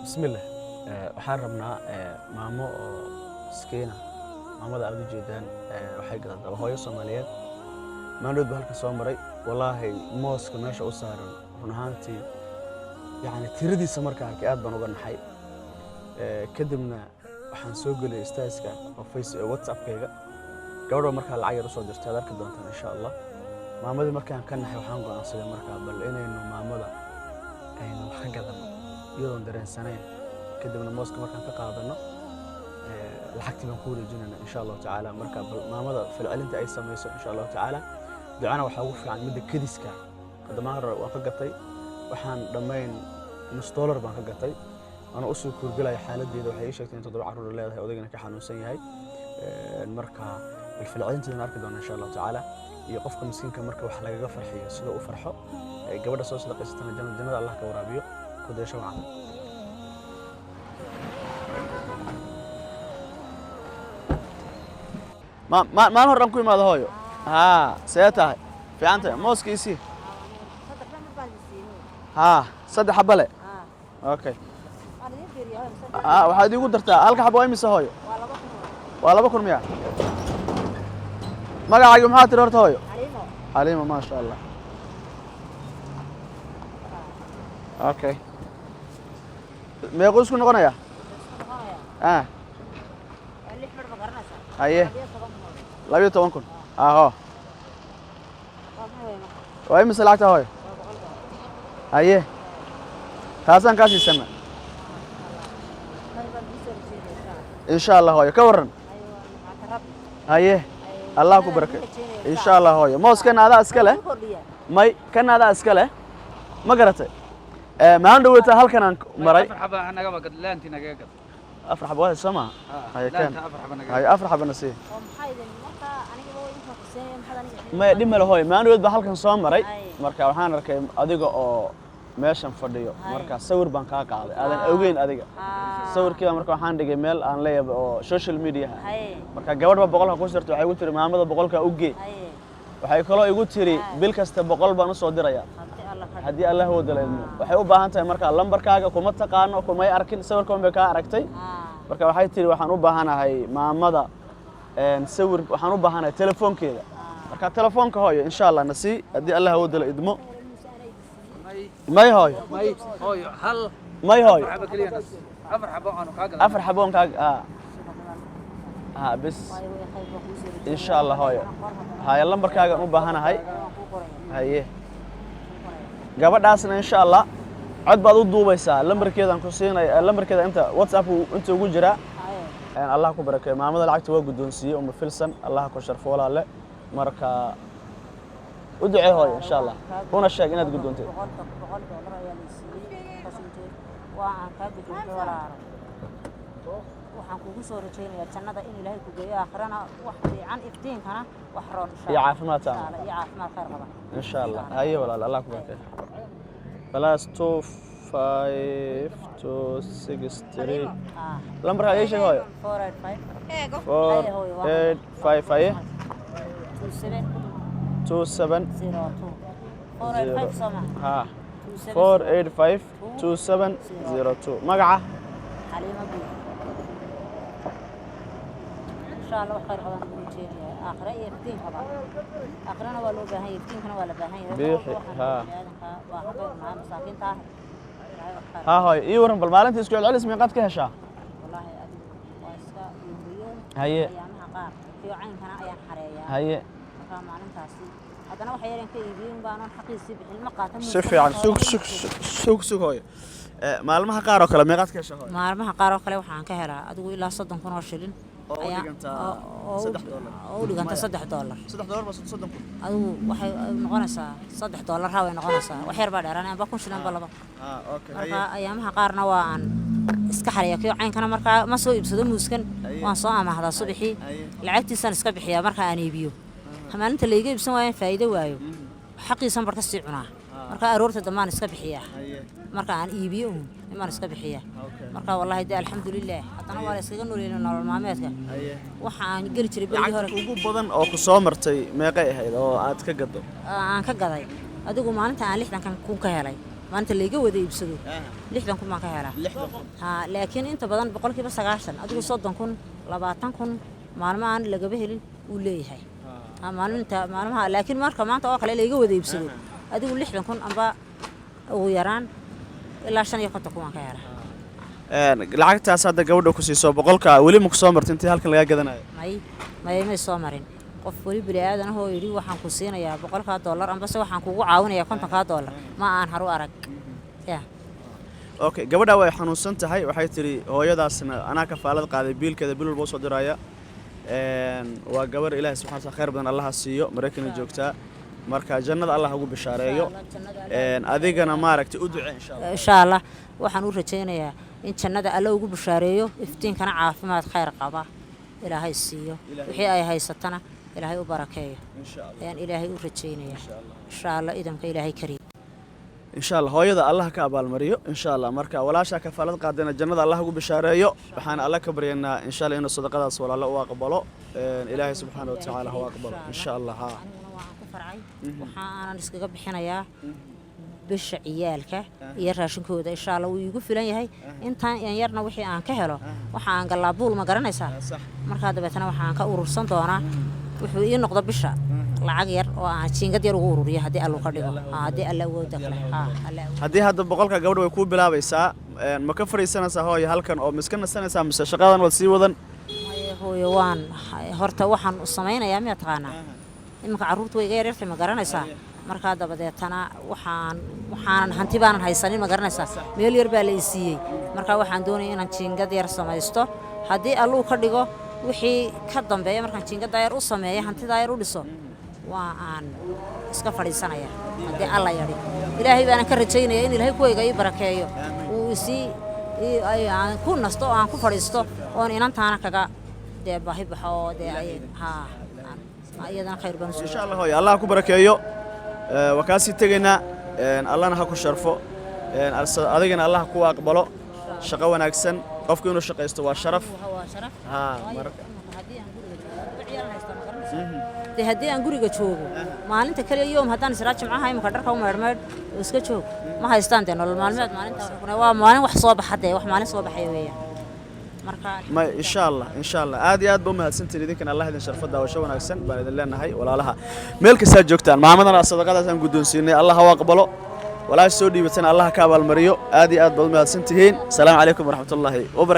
بسم الله waxaan rabnaa maamo oo iskiina maamada aad u jeedaan waxay gadataa hooyo Soomaaliyeed maandhood halka soo maray wallahi mooska meesha u saaran run ahaantii yani tiradiisa markaa arkay aad baan uga naxay kadibna waxaan soo galay staaska oo Facebook WhatsApp-kayga gabadha markaa lacag yar u soo dirtay aad arki doontaan insha Allah maamadii markaan ka naxay waxaan go'aansaday markaa bal inaynu maamada aynu wax ka gadano iyadoo dareensanayn kadibna mooska markaan ka qaadano lacagtii baan ku wareejinayna insha Allah taala marka maamada filcilinta ay sameeyso insha Allah taala ducana waxa ugu fiican mid kadiska qadama hore waan ka gatay waxaan dhameyn $1 baan ka gatay ana u soo kurgalay xaaladeeda waxay sheegtay in 7 caruur leedahay odagana ka xanuunsan yahay marka filcilinta arki doona insha Allah taala iyo qofka miskiinka marka wax lagaga farxiyo sida uu farxo gabadha soo sadaqaysatana jannada Allah ka waraabiyo ku deesho macna ما هرم كوي ما ذهوي ها سيتها في عنته موسكيسي ها صدق حبلة اوكي واحد يقول درتها هلك حبوا اي مسهوي ولا بكون مياه ما قاعد يقوم حاطر هرتهوي حليمة ما شاء الله اوكي ما يقولش كنا قنايا ايه لا يتوان كن اهو واي مسلعته هاي ايه تاسان كاسي سما ان شاء الله هاي كورن ايه الله كبرك ان شاء الله هاي موس كان هذا اسكله ماي كان هذا اسكله ما قرأت ما عنده هلكن مري مرحبا انا قبل لا انت نقاقد افرح بواحد سما هاي كان هاي افرح بنسي ما دم له هاي ما عنده بحال كان soo maray marka waxaan arkay adiga oo meeshan fadhiyo marka sawir baan ka qaaday aadan ogeyn adiga sawirkii marka waxaan dhigay meel aan leeyahay oo social media marka gabadha 100 ku sirto waxay ugu tiri maamada 100 ka u gee waxay kaloo igu tiri bil kasta 100 baan u soo dirayaa hadii Allah wada leeyahay waxay u baahan tahay marka lambarkaaga kuma taqaano kuma ay arkin sawirkan bay ka aragtay marka waxay tiri waxaan u baahanahay maamada sawir waxaan u baahanahay telefoonkeeda marka telefoonka hooyo insha Allah nasi hadii Allah wada la idmo may hooyo hal may hooyo afar xabo aan kaaga بس إن شاء الله هاي هاي اللمبر كاغا مو باهناhay haye gabadhaasna insha Allah cod baad u duubaysaa lambarkeedan ku siinay lambarkeeda inta WhatsApp inta ugu jira Allah ku barakeeyo maamada lacagta waa gudoonsiiyay uma filsan Allah ku sharfo walaale marka u ducee hooyo insha Allah kuna sheeg inaad gudoonteed waan ka gudbay walaalo waxaan kugu soo rajaynayaa jannada in Ilaahay ku geeyo aakhirana wax fiican iftiinkana wax roon insha Allah caafimaad khayr qaba insha Allah haye walaal Allah ku barakeeyo +2526 lambarka ay sheeg hooyo 485 haye 2702 ها 4852702 magaca حليمة بي إن شاء الله خير قدام بنتي آخر يفتين طبعا آخرنا ولا بهاي يفتين كنا ولا بهاي بيحي ها وحبيب مع مساكين طاهر ها هاي يورن بالمالنتي اسكو على اسمي قد كهشا والله أدي واسكا يوميون هي أيامها قار في عين كنا أيام حرية هي كان معلم تاسي هذا وحي يرين كيبين بانون حقيقي بالمقاتم سفي عن سوق هاي maalmaha qaar oo kale meeqaad ka heshaa maalmaha qaar oo kale waxaan ka helaa adigu ilaa 30 kun oo shilin ayaa oo dhiganta $3 $3 bas 30 kun adigu waxay noqonaysaa $3 ha way noqonaysaa wax yar baa dheeraan aan ba kun shilin ba laba okay marka ayaamaha qaarna waan iska xariyaa kiyo caynkana marka ma soo iibsado muuskan waan soo amaahdaa subaxii lacagtiisan iska bixiyaa marka aan iibiyo hamaalinta la iga iibsan waayeen faa'iido waayo xaqiisan barka sii cunaa marka aroorta damaan iska bixiyaa marka aan iibiyo imaan iska bixiyaa marka wallahi daa alxamdulillah hadana waa iskaga nooleeyay nolol maalmeedka waxa aan gali jiray bari hore ugu badan oo ku soo martay meeqay ahayd oo aad ka gado aan ka gaday adigu maalinta aan 60 kan ku ka helay maanta layga wada iibsado 60 kun baan ka helaa 60 kun ha laakiin inta badan boqolkiiba 90 adigu 30 kun 20 kun maalmo aan lagaba helin uu leeyahay ha maalmaha laakiin marka maanta oo kale layga wada iibsado adigu 60 kun amba ugu yaraan ilaa 55 kun baan ka helaa lacagtaas hadda gabadha ku siiso boqolka weli ma ku soo martay intii halkan laga gadanayo may soo marin qof wali bini'aadan oo yiri waxaan ku siinayaa $100 amba se waxaan kugu caawinayaa $50 ma aan haru arag ya okay gabadha way xanuunsan tahay waxay tiri hooyadaasna anaa kafaalad qaaday biilkeeda bil walba soo diraya waa gabar ilaahay subxaanahu wa ta'aala khayr badan Allah siiyo Mareykan joogta marka jannada Allah ugu bishaareeyo adigana maaragtay u ducee insha Allah waxaan u rajaynayaa in jannada Allah ugu bishaareeyo iftiinkana caafimaad khayr qaba ilaahay siiyo wixii ay haysatana ilaahay u barakeeyo ilaahay u rajaynayaa insha Allah idamka ilaahay kariim insha Allah hooyada Allah ka abaalmariyo insha Allah marka walaasha kafaalad qaadana jannada Allah ugu bishaareeyo waxaan Allah ka baryaynaa insha Allah inuu sadaqadaas walaalo u aqbalo ilaahay subxaanahu wa ta'aala ha aqbalo insha Allah waxaan iskaga bixinayaa bisha ciyaalka iyo raashinkooda insha Allah wuu igu filan yahay intaan yarna wixii aan ka helo waxa aan galaabuul ma garanaysaa marka dabeetana waxaan ka urursan doonaa wuxuu ii noqdo bisha lacag yar oo aan jiingad yar ugu ururiyo haddii Alla ka dhigo haddii Alla uu dakhle haddii hadda boqolka gabadha way ku bilaabaysaa ma ka fariisanaysaa hooyo halkan oo miska nasanaysaa mise shaqadan wad sii wadan hooyo waan horta waxaan u samaynayaa ma taqaanaa imka carruurtu way iga yaryartay ma garanaysaa marka dabadeetana waxaan hanti baanan haysanin ma garanaysaa meel yar baa la siiyay marka waxaan doonayaa inaan jiingad yar samaysto haddii Alla ka dhigo wixii ka dambeeya markaan jiingada yar u sameeyo hantida yar u dhiso waa aan iska fadhiisanaya haddii Alla yari ilaahay baan ka rajaynayaa in ilaahay kuwayga ii barakeeyo uu aan ku nasto aan ku fadhiisto oo inantaana kaga baahi baxo ay ayadana khayr baan insha Allah hooyo Allah ku barakeeyo wakaasi tagayna Allahna ha ku sharfo adigana Allah ku aqbalo shaqo wanaagsan qofku inuu shaqeysto waa sharaf ha marka haddii aan guriga joogo maalinta kale yoom haddaan israa jimcaha imka dharka u meedhmeedh iska joog ma haystaan dee nolol maalmeed maalinta waa maalin wax soo baxadee wax maalin soo baxaya weeyaan marka ma insha Allah aad iyo aad baa mahadsantiin idinkan Allah idin sharfada oo wanaagsan baan idin leenahay walaalaha meel kasta joogtaan maamadana sadaqadaas aan gudoonsiinay Allah ha aqbalo walaa soo dhiibatana Allah ka abaalmariyo aad iyo aad baa mahadsantiin salaamu calaykum waraxmatullaahi wa barakaatuh